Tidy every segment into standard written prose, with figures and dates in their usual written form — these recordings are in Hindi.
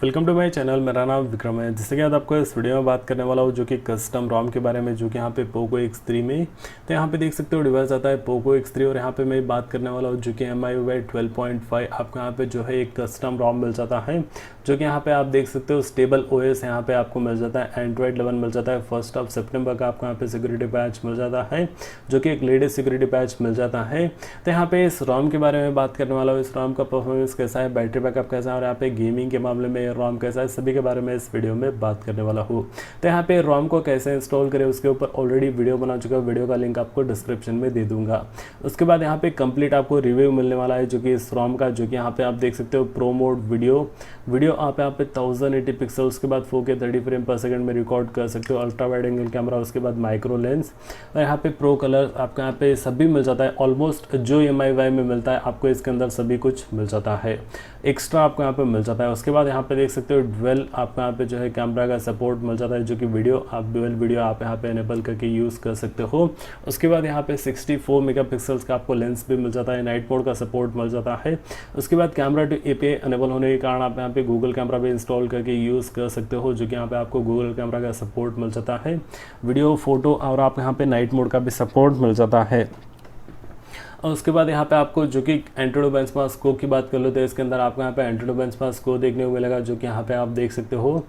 Welcome to my channel. मेरा नाम विक्रम है। जिससे कि आज आपको इस वीडियो में बात करने वाला हूँ जो कि कस्टम रॉम के बारे में, जो कि यहाँ पे पोको X3 में। तो यहाँ पे देख सकते हो डिवाइस आता है पोको X3 और यहाँ पे मैं बात करने वाला हूँ जो कि MIUI 12.5 आपको यहाँ पे जो है एक कस्टम रॉम मिल जाता है, जो कि यहाँ पे आप देख सकते हो स्टेबल OS यहाँ पे आपको मिल जाता है, एंड्रॉइड 11 मिल जाता है। 1 सितंबर का आपको यहाँ पे सिक्योरिटी पैच मिल जाता है, जो कि एक लेटेस्ट सिक्योरिटी पैच मिल जाता है। तो यहाँ पे इस रॉम के बारे में बात करने वाला हूँ, इस रॉम का परफॉर्मेंस कैसा है, बैटरी बैकअप कैसा है और यहाँ पे गेमिंग के मामले में रॉम कैसा है, सभी के बारे में इस वीडियो में बात करने वाला हूँ। तो यहाँ पे रॉम को कैसे इंस्टॉल करें उसके ऊपर ऑलरेडी वीडियो बना चुका हूँ, वीडियो का लिंक आपको डिस्क्रिप्शन में दे दूंगा। उसके बाद यहाँ पे कंप्लीट आपको रिव्यू मिलने वाला है जो कि इस रॉम का, जो कि यहाँ पे आप देख सकते हो प्रो मोड वीडियो आप यहाँ पे 1080 पिक्सल, उसके बाद 4K 30 फ्रेम पर सेकंड में रिकॉर्ड कर सकते हो, अल्ट्रा वाइड एंगल कैमरा, उसके बाद माइक्रो लेंस और यहाँ पे प्रो कलर आपको यहाँ पे सभी मिल जाता है। ऑलमोस्ट जो MIUI में मिलता है आपको इसके अंदर सभी कुछ मिल जाता है, एक्स्ट्रा आपको यहाँ पे मिल जाता है। उसके बाद यहाँ पे देख सकते हो डुअल आपको यहाँ पे जो है कैमरा का सपोर्ट मिल जाता है, जो कि डुअल वीडियो आप यहाँ पे एनेबल करके यूज़ कर सकते हो। उसके बाद यहाँ पे 64 मेगापिक्सल्स का आपको लेंस भी मिल जाता है, नाइट मोड का सपोर्ट मिल जाता है। उसके बाद कैमरा टू API एनेबल होने के कारण आप यहाँ पे गूगल कैमरा भी इंस्टॉल करके यूज़ कर सकते हो, जो कि यहाँ पे आपको गूगल कैमरा का सपोर्ट मिल जाता है, वीडियो फोटो और आप यहाँ पे नाइट मोड का भी सपोर्ट मिल जाता है। और उसके बाद यहाँ पे आपको जो कि एंड्रॉइड बेंचमार्क स्कोर की बात कर लो तो इसके अंदर आपको यहाँ पे एंड्रॉइड बेंचमार्क स्कोर देखने को मिलेगा, जो कि यहाँ पे आप देख सकते हो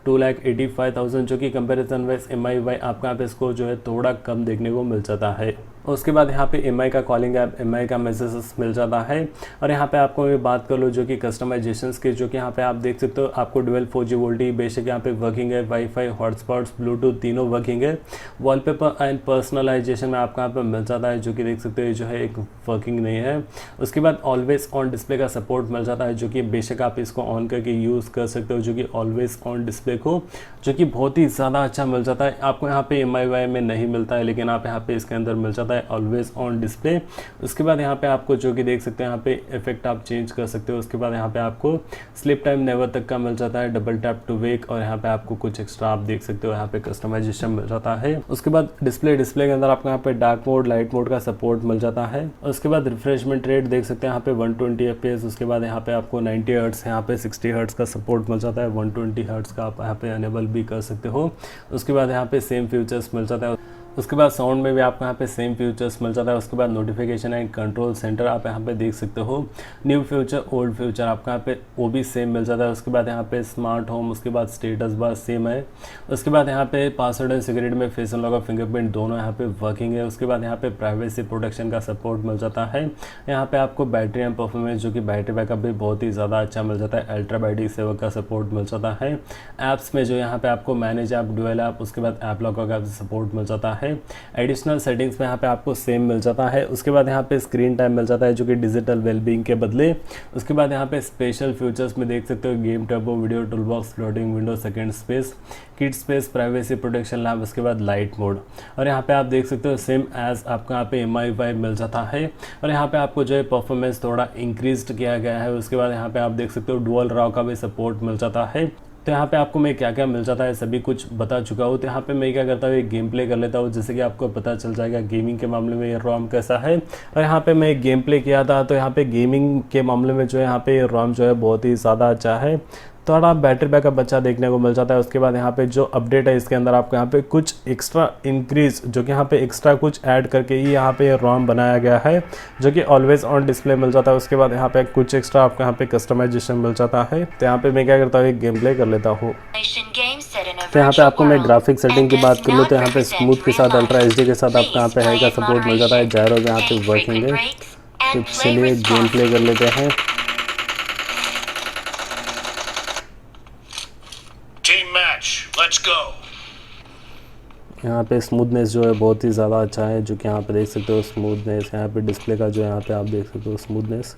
2,85,000, जो कि कंपैरिजन वाइज MIUI आपको यहाँ पे स्कोर जो है थोड़ा कम देखने को मिल जाता है। और उसके बाद यहाँ पे MI का कॉलिंग ऐप, MI का मैसेजेस मिल जाता है। और यहाँ पे आपको मैं बात कर लो जो कि कस्टमाइजेशंस के, जो कि यहाँ पे आप देख सकते हो आपको डुअल 4G वोल्टी बेशक यहाँ पे वर्किंग है, वाईफाई, हॉटस्पॉट्स, ब्लूटूथ तीनों वर्किंग है। वॉलपेपर एंड पर्सनलाइजेशन में आपको यहाँ पे मिल जाता है, जो कि देख सकते हो जो है एक वर्किंग नहीं है। उसके बाद ऑलवेज ऑन डिस्प्ले का सपोर्ट मिल जाता है, जो कि बेशक आप इसको ऑन करके यूज़ कर सकते हो, जो कि ऑलवेज ऑन डिस्प्ले को, जो कि बहुत ही ज़्यादा अच्छा मिल जाता है। आपको यहाँ पे MIUI में नहीं मिलता है, लेकिन आप यहाँ पे इसके अंदर मिल जाता है ऑलवेज ऑन डिस्प्ले। उसके बाद यहाँ पे आपको जो कि देख सकते हैं यहाँ पे इफेक्ट आप चेंज कर सकते हो। उसके बाद यहाँ पे आपको स्लिप टाइम नेवर तक का मिल जाता है, डबल टैप टू वेक, और यहाँ पे आपको कुछ एक्स्ट्रा आप देख सकते हो यहाँ पे कस्टमाइजेशन मिल जाता है। उसके बाद डिस्प्ले के अंदर आपको यहाँ पे डार्क मोड, लाइट मोड का सपोर्ट मिल जाता है। उसके बाद रिफ्रेशमेंट रेट देख सकते हैं यहाँ पे 120 FPS। उसके बाद यहाँ पे आपको 90 हर्ट्ज, यहाँ पे 60 हर्ट्ज का सपोर्ट मिल जाता है, 120 हर्ट्ज का आप यहाँ पे अनेबल भी कर सकते हो। उसके बाद यहाँ पे सेम फीचर्स मिल जाता है। उसके बाद साउंड में भी आपको यहाँ पे सेम फीचर्स मिल जाता है। उसके बाद नोटिफिकेशन एंड कंट्रोल सेंटर आप यहाँ पे देख सकते हो, न्यू फ्यूचर ओल्ड फ्यूचर आपको यहाँ पे वो भी सेम मिल जाता है। उसके बाद यहाँ पे स्मार्ट होम, उसके बाद स्टेटस बार सेम है। उसके बाद यहाँ पे पासवर्ड एंड सिक्योरिटी में फेस अनलॉक और फिंगरप्रिंट दोनों यहाँ पे वर्किंग है। उसके बाद यहाँ पे प्राइवेसी प्रोटेक्शन का सपोर्ट मिल जाता है। यहाँ पे आपको बैटरी एंड परफॉर्मेंस, जो कि बैटरी बैकअप भी बहुत ही ज़्यादा अच्छा मिल जाता है, अल्ट्रा वाइड सेवर का सपोर्ट मिल जाता है। ऐप्स में जो यहाँ पे आपको मैनेज ऐप, डुअल ऐप, उसके बाद ऐप लॉकर का सपोर्ट मिल जाता है। एडिशनल सेटिंग्स में यहाँ पे आपको सेम मिल जाता है। उसके बाद यहाँ पे स्क्रीन टाइम मिल जाता है, जो कि डिजिटल वेलबींग के बदले। उसके बाद यहाँ पे स्पेशल फीचर्स में देख सकते हो game turbo, video tool box, floating window, second space, kid space, privacy protection lab, उसके बाद लाइट मोड। और यहाँ पे आप देख सकते हो सेम एज आपको यहाँ पे MIUI मिल जाता है। और यहाँ पे आपको जो है परफॉर्मेंस थोड़ा इंक्रीज किया गया है। उसके बाद यहाँ पे आप देख सकते हो डुअल रॉ का भी सपोर्ट मिल जाता है। तो यहाँ पे आपको मैं क्या क्या मिल जाता है सभी कुछ बता चुका हूँ। तो यहाँ पे मैं क्या करता हूँ, एक गेम प्ले कर लेता हूँ, जिससे कि आपको पता चल जाएगा गेमिंग के मामले में ये रॉम कैसा है। और यहाँ पे मैं एक गेम प्ले किया था, तो यहाँ पे गेमिंग के मामले में जो है यहाँ पे ये रॉम जो है बहुत ही ज़्यादा अच्छा है, थोड़ा बैटरी बैकअप अच्छा देखने को मिल जाता है। उसके बाद यहाँ पे जो अपडेट है इसके अंदर आपको यहाँ पे कुछ एक्स्ट्रा इंक्रीज, जो कि यहाँ पे एक्स्ट्रा कुछ ऐड करके ही यहाँ पे रॉम बनाया गया है, जो कि ऑलवेज ऑन डिस्प्ले मिल जाता है। उसके बाद यहाँ पे कुछ एक्स्ट्रा आपको यहाँ पे कस्टमाइजेशन मिल जाता है। तो यहाँ पे मैं क्या करता हूँ, एक गेम प्ले कर लेता हूँ। तो यहाँ पे आपको मैं ग्राफिक सेटिंग की बात कर लूँ तो यहाँ पे स्मूथ के साथ, अल्ट्रा HD के साथ आपको यहाँ पे हाई का सपोर्ट मिल जाता है, जायरो में यहाँ पे वर्किंग है। तो चलिए गेम प्ले कर लेते हैं। यहाँ पे स्मूथनेस जो है बहुत ही ज़्यादा अच्छा है, जो कि यहाँ पे देख सकते हो स्मूथनेस, यहाँ पे डिस्प्ले का जो यहाँ पे आप देख सकते हो smoothness.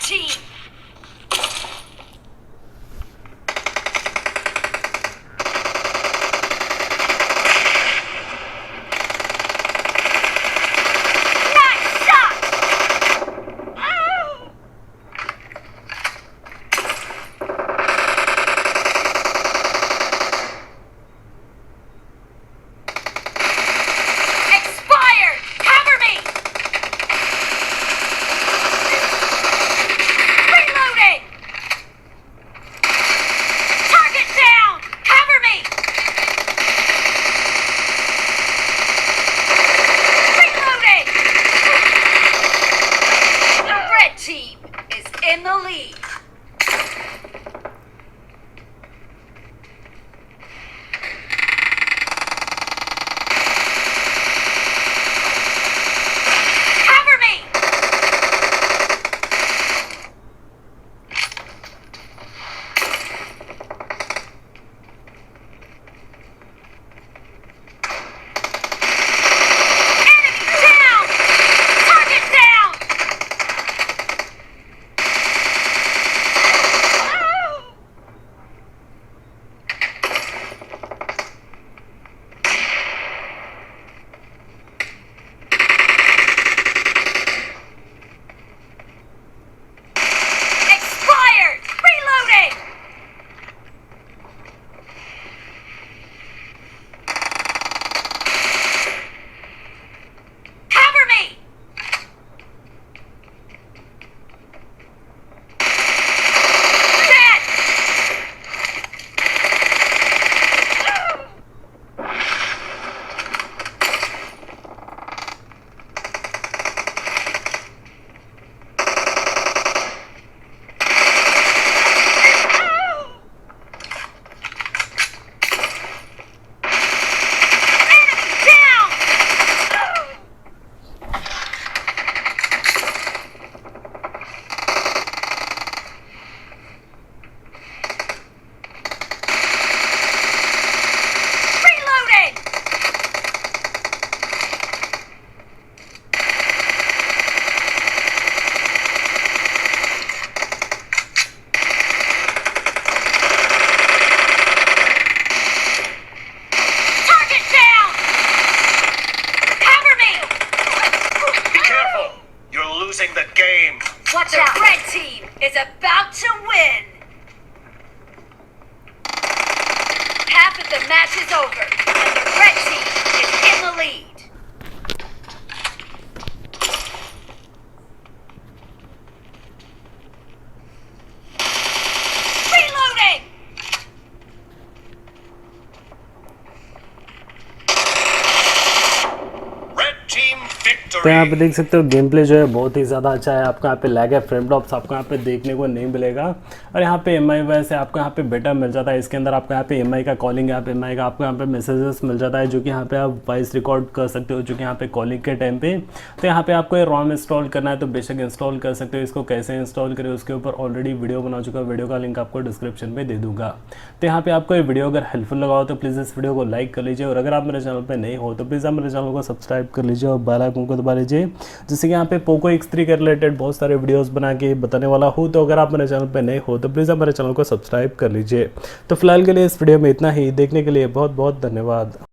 team. In the lead. Cover me. Enemy down. Target down. Watch out! The red team is about to win! Half of the match is over, and the red team is in the lead. Reloading! तो यहाँ पे देख सकते हो गेम प्ले जो है बहुत ही ज़्यादा अच्छा है। आपको यहाँ पे लैग है, फ्रेम ड्रॉप्स आपको यहाँ पे देखने को नहीं मिलेगा। और यहाँ पे MIUI से आपको यहाँ पे बेटा मिल जाता है। इसके अंदर आपको यहाँ पे MI का कॉलिंग ऐप, MI का आपको यहाँ पे मैसेजेस मिल जाता है, जो कि यहाँ पे आप वॉइस रिकॉर्ड कर सकते हो, जो कि यहाँ पे कॉलिंग के टाइम पे। तो यहाँ पे आपको ये ROM इंस्टॉल करना है तो बेशक इंस्टॉल कर सकते हो। इसको कैसे इंस्टॉल करें उसके ऊपर ऑलरेडी वीडियो बना चुका है, वीडियो का लिंक आपको डिस्क्रिप्शन में दे दूँगा। तो यहाँ पे आपको ये वीडियो अगर हेल्पफुल लगा हो तो प्लीज़ इस वीडियो को लाइक कर लीजिए, और अगर आप मेरे चैनल पर नए हो तो प्लीज़ आप मेरे चैनल को सब्सक्राइब कर लीजिए और बेल आइकन को दबा लीजिए, जिससे कि यहाँ पे पोको X3 के रिलेटेड बहुत सारे वीडियोस बना के बताने वाला हूँ। तो अगर आप मेरे चैनल पे नए हो तो प्लीज़ आप मेरे चैनल को सब्सक्राइब कर लीजिए। तो फिलहाल के लिए इस वीडियो में इतना ही। देखने के लिए बहुत बहुत धन्यवाद।